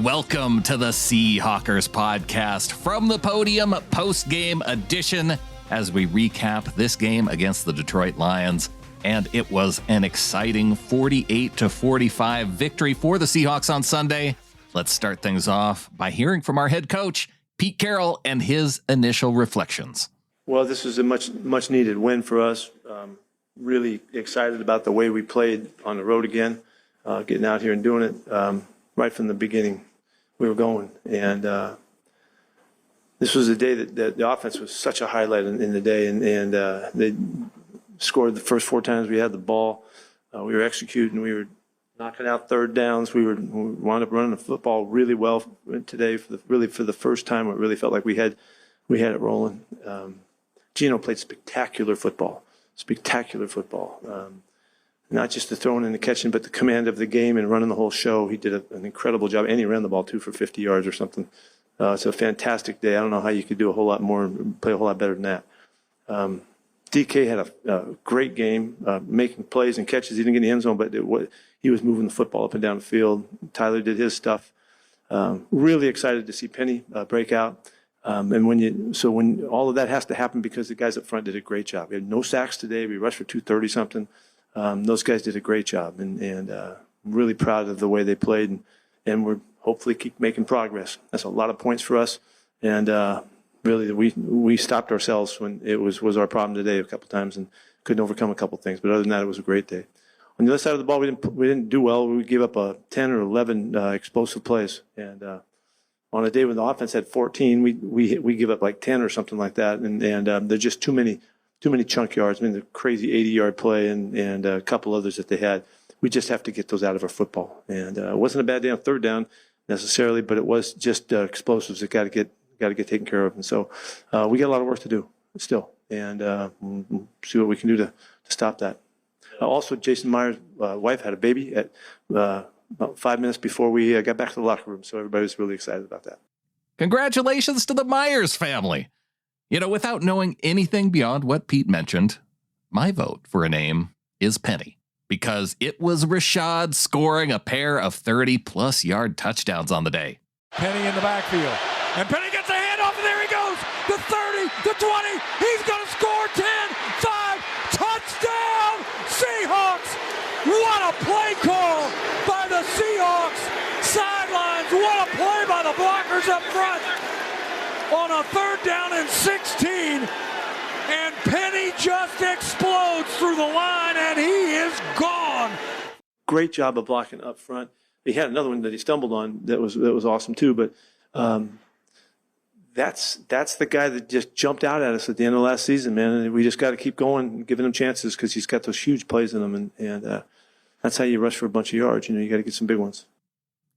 Welcome to the Seahawkers podcast from the Podium post-game edition as we recap this game against the Detroit Lions. And it was an exciting 48-45 victory for the Seahawks on Sunday. Let's start things off by hearing from our head coach, Pete Carroll, and his initial reflections. Well, this was a much needed win for us. Really excited about the way we played on the road again, getting out here and doing it. Right from the beginning, we were going. And this was a day that the offense was such a highlight in the day. And they scored the first 4 times we had the ball. We were executing. We were knocking out third downs. We wound up running the football really well today for the first time. It really felt like we had it rolling. Gino played spectacular football. Not just the throwing and the catching, but the command of the game and running the whole show. He did an incredible job, and he ran the ball, too, for 50 yards or something. It's a fantastic day. I don't know how you could do a whole lot more and play a whole lot better than that. DK had a great game, making plays and catches. He didn't get in the end zone, but he was moving the football up and down the field. Tyler did his stuff. Really excited to see Penny break out. And when all of that has to happen because the guys up front did a great job. We had no sacks today. We rushed for 230-something. Those guys did a great job, and I'm really proud of the way they played, and we're hopefully keep making progress. That's a lot of points for us, and really we stopped ourselves when it was our problem today a couple times and couldn't overcome a couple things. But other than that, it was a great day. On the other side of the ball, we didn't do well. We gave up 10 or 11 explosive plays, and on a day when the offense had 14, we give up like 10 or something like that, and there's just too many chunk yards. I mean, the crazy 80-yard play and a couple others that they had. We just have to get those out of our football. And it wasn't a bad day on third down necessarily, but it was just explosives that got to get taken care of. And so we got a lot of work to do still, and we'll see what we can do to stop that. Also, Jason Meyers' wife had a baby at about 5 minutes before we got back to the locker room, so everybody was really excited about that. Congratulations to the Meyers family. You know, without knowing anything beyond what Pete mentioned, my vote for a name is Penny, because it was Rashaad scoring a pair of 30-plus yard touchdowns on the day. Penny in the backfield, and Penny gets a handoff, and there he goes, the 30, the 20, he's going to score 10, 5, touchdown, Seahawks! What a play call by the Seahawks sidelines, what a play by the blockers up front. On a third down and 16, and Penny just explodes through the line, and he is gone. Great job of blocking up front. He had another one that he stumbled on that was awesome too, but that's the guy that just jumped out at us at the end of last season, man. And we just got to keep going and giving him chances because he's got those huge plays in him, and that's how you rush for a bunch of yards. You know, you got to get some big ones.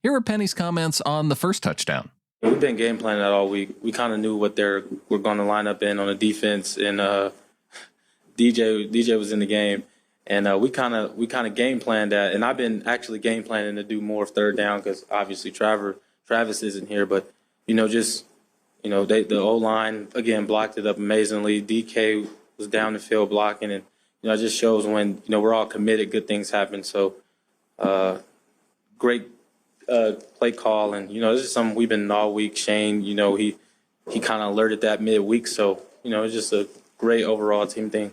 Here are Penny's comments on the first touchdown. We've been game planning that all week. We kind of knew what we're going to line up in on the defense, and DJ was in the game, and we kind of game planned that. And I've been actually game planning to do more of third down because obviously Travis isn't here, but the O-line again blocked it up amazingly. DK was down the field blocking, and it just shows when we're all committed, good things happen. So great. Play call, and this is something we've been all week. Shane, he kind of alerted that midweek, so it's just a great overall team thing.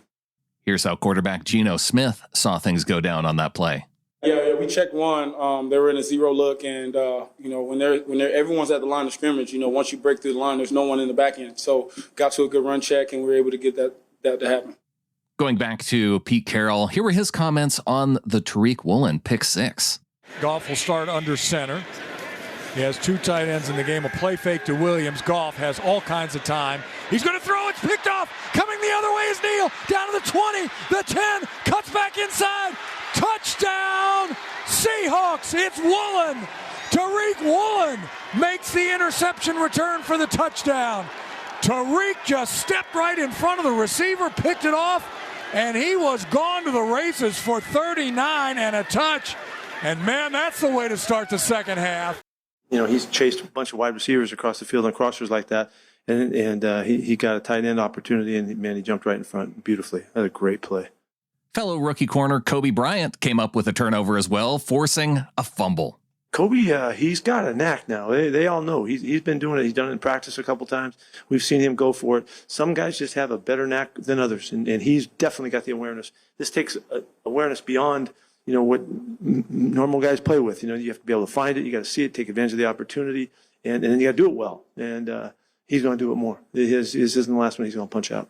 Here's how quarterback Gino Smith saw things go down on that play. Yeah, we checked one. They were in a zero look, and when everyone's at the line of scrimmage, once you break through the line, there's no one in the back end. So got to a good run check, and we were able to get that to happen. Going back to Pete Carroll, here were his comments on the Tariq Woolen pick six. Goff will start under center. He has 2 tight ends in the game. A play fake to Williams. Goff has all kinds of time. He's going to throw. It's picked off. Coming the other way is Neal. Down to the 20, the 10. Cuts back inside. Touchdown, Seahawks. It's Woolen. Tariq Woolen makes the interception return for the touchdown. Tariq just stepped right in front of the receiver, picked it off, and he was gone to the races for 39 and a touch. And, man, that's the way to start the second half. He's chased a bunch of wide receivers across the field on crossers like that, and he got a tight end opportunity, and, man, he jumped right in front beautifully. That was a great play. Fellow rookie corner Bryant came up with a turnover as well, forcing a fumble. Kobe, he's got a knack now. They all know. He's been doing it. He's done it in practice a couple times. We've seen him go for it. Some guys just have a better knack than others, and he's definitely got the awareness. This takes awareness beyond, what normal guys play with. You have to be able to find it. You got to see it, take advantage of the opportunity, and then you got to do it well. And he's going to do it more. His isn't the last one he's going to punch out.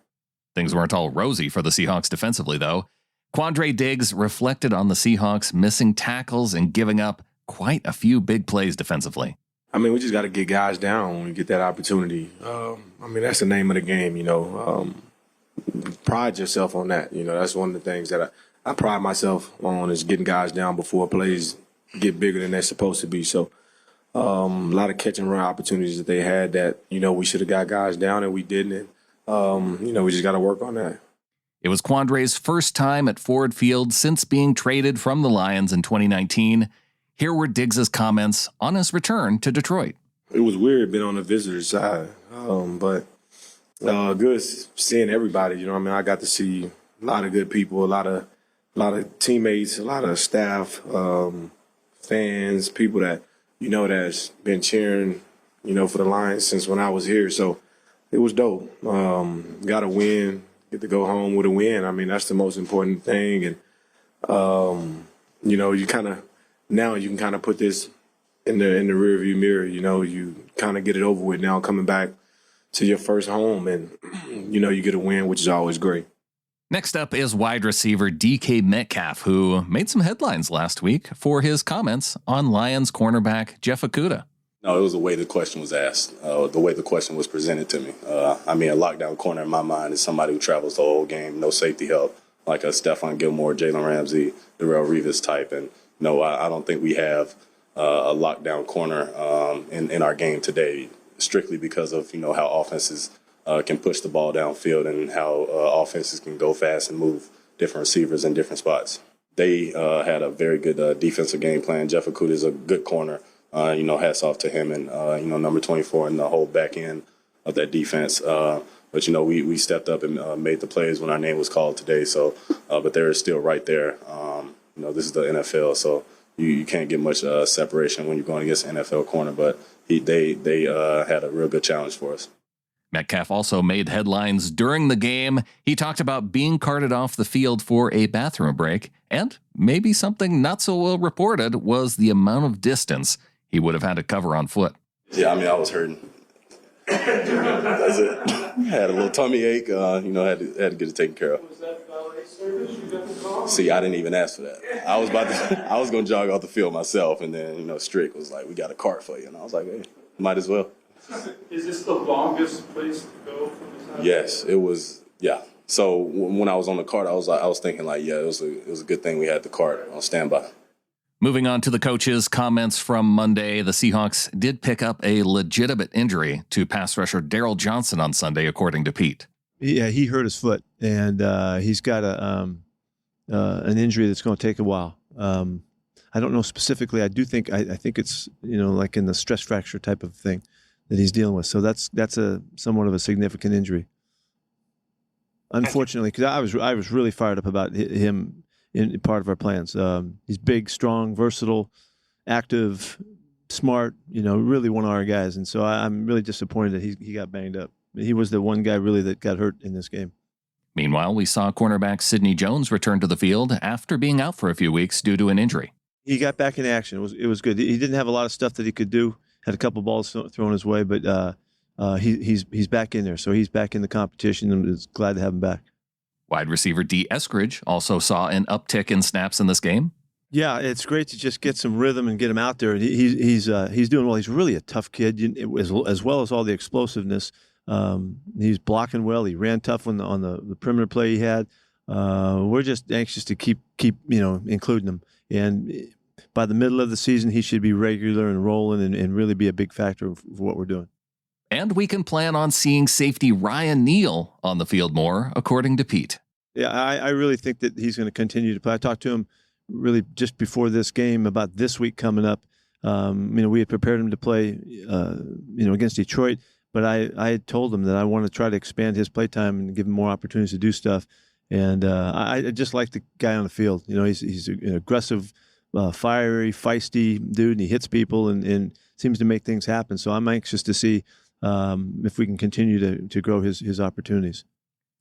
Things weren't all rosy for the Seahawks defensively, though. Quandre Diggs reflected on the Seahawks missing tackles and giving up quite a few big plays defensively. I mean, we just got to get guys down when we get that opportunity. That's the name of the game, Pride yourself on that. That's one of the things that I pride myself on, is getting guys down before plays get bigger than they're supposed to be. So a lot of catch and run opportunities that they had that, we should have got guys down and we didn't. And, we just got to work on that. It was Quandre's first time at Ford Field since being traded from the Lions in 2019. Here were Diggs' comments on his return to Detroit. It was weird being on the visitor's side, but good seeing everybody. I got to see a lot of good people, a lot of teammates, a lot of staff, fans, people that that's been cheering, for the Lions since when I was here. So it was dope. Got to win, get to go home with a win. That's the most important thing. And now you can kind of put this in the rearview mirror. You kind of get it over with now, coming back to your first home, and you get a win, which is always great. Next up is wide receiver DK Metcalf, who made some headlines last week for his comments on Lions cornerback Jeff Okudah. No, it was the way the question was asked, the way the question was presented to me. A lockdown corner in my mind is somebody who travels the whole game, no safety help, like a Stephon Gilmore, Jalen Ramsey, Darrelle Revis type. And no, I don't think we have a lockdown corner in our game today, strictly because of how offenses can push the ball downfield and how offenses can go fast and move different receivers in different spots. They had a very good defensive game plan. Jeff Okudah is a good corner. Hats off to him and number 24 in the whole back end of that defense. But we stepped up and made the plays when our name was called today. So, but they're still right there. This is the NFL, so you can't get much separation when you're going against an NFL corner. But they had a real good challenge for us. Metcalf also made headlines during the game. He talked about being carted off the field for a bathroom break, and maybe something not so well reported was the amount of distance he would have had to cover on foot. Yeah, I was hurting. That's it. Had a little tummy ache. Had to get it taken care of. Was that valet service you got the call? See, I didn't even ask for that. I was going to jog off the field myself, and then Strick was like, "We got a cart for you," and I was like, "Hey, might as well." Is this the longest place to go from this house? Yes, it was. Yeah. So when I was on the cart, I was thinking it was a good thing we had the cart on standby. Moving on to the coach's comments from Monday, the Seahawks did pick up a legitimate injury to pass rusher Daryl Johnson on Sunday, according to Pete. Yeah, he hurt his foot, and he's got an injury that's going to take a while. I don't know specifically. I think it's like in the stress fracture type of thing that he's dealing with. So that's a somewhat of a significant injury. Unfortunately, because I was really fired up about him in part of our plans. He's big, strong, versatile, active, smart. Really one of our guys. And so I'm really disappointed that he got banged up. He was the one guy really that got hurt in this game. Meanwhile, we saw cornerback Sidney Jones return to the field after being out for a few weeks due to an injury. He got back in action. It was good. He didn't have a lot of stuff that he could do. Had a couple balls thrown his way, but he's back in there. So he's back in the competition, and is glad to have him back. Wide receiver DAndre Eskridge also saw an uptick in snaps in this game. Yeah, it's great to just get some rhythm and get him out there. He's doing well. He's really a tough kid, as well as all the explosiveness. He's blocking well. He ran tough on the perimeter play he had. We're just anxious to keep including him. And by the middle of the season, he should be regular and rolling and really be a big factor for what we're doing. And we can plan on seeing safety Ryan Neal on the field more, according to Pete. Yeah, I really think that he's going to continue to play. I talked to him really just before this game about this week coming up. We had prepared him to play, against Detroit, but I had told him that I want to try to expand his play time and give him more opportunities to do stuff. And I just like the guy on the field. He's an aggressive fiery, feisty dude, and he hits people and seems to make things happen. So I'm anxious to see if we can continue to grow his opportunities.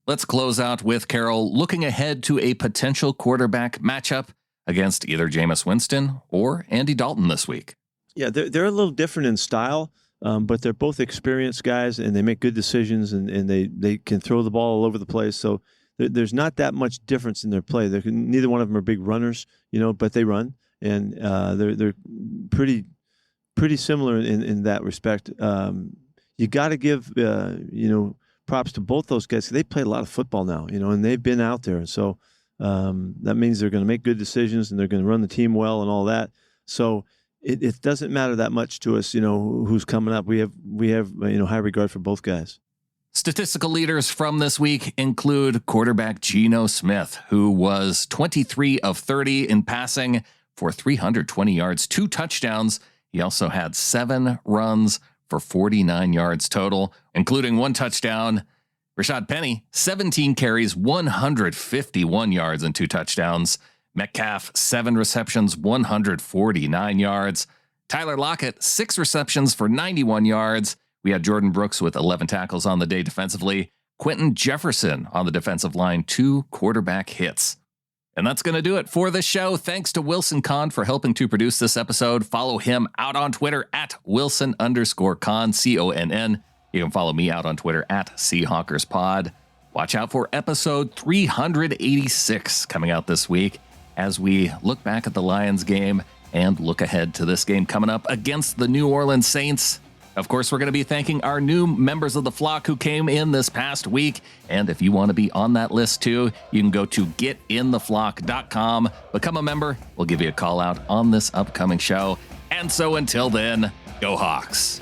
Let's close out with Carroll looking ahead to a potential quarterback matchup against either Jameis Winston or Andy Dalton this week. Yeah, they're a little different in style, but they're both experienced guys, and they make good decisions, and they can throw the ball all over the place. So there's not that much difference in their play. Neither one of them are big runners, but they run, and they're pretty similar in that respect. You got to give props to both those guys. They play a lot of football now, and they've been out there. So that means they're going to make good decisions, and they're going to run the team well and all that. So it doesn't matter that much to us, who's coming up. We have high regard for both guys. Statistical leaders from this week include quarterback Gino Smith, who was 23 of 30 in passing for 320 yards, 2 touchdowns. He also had 7 runs for 49 yards total, including 1 touchdown. Rashaad Penny, 17 carries, 151 yards and 2 touchdowns. Metcalf, 7 receptions, 149 yards. Tyler Lockett, 6 receptions for 91 yards. We had Jordan Brooks with 11 tackles on the day defensively. Quentin Jefferson on the defensive line, 2 quarterback hits. And that's going to do it for the show. Thanks to Wilson Kahn for helping to produce this episode. Follow him out on Twitter at Wilson_Kahn, C-O-N-N. You can follow me out on Twitter at SeahawkersPod. Watch out for episode 386 coming out this week as we look back at the Lions game and look ahead to this game coming up against the New Orleans Saints. Of course, we're going to be thanking our new members of the flock who came in this past week. And if you want to be on that list too, you can go to getintheflock.com, become a member. We'll give you a call out on this upcoming show. And so until then, go Hawks.